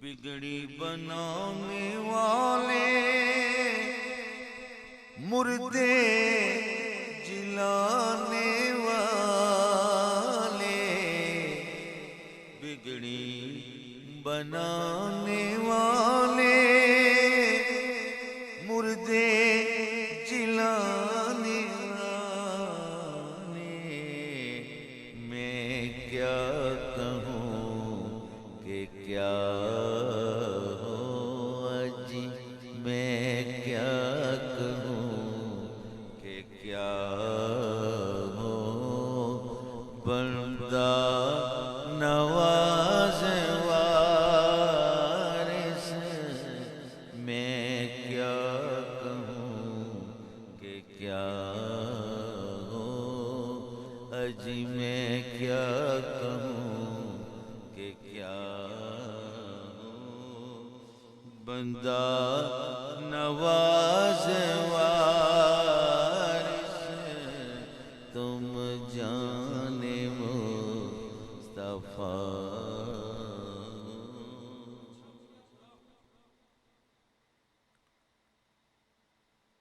بگڑی بنانے والے مردے جلانے والے بگڑی بنانے والے مردے جلانے والے میں کیا کہوں کہ کیا ہو اجی میں کیا کہوں کہ کیا ہو بندہ نواز وارث میں کیا کہوں کہ کیا ہو اجی میں کیا کہوں کہ کیا ہو بندہ نواز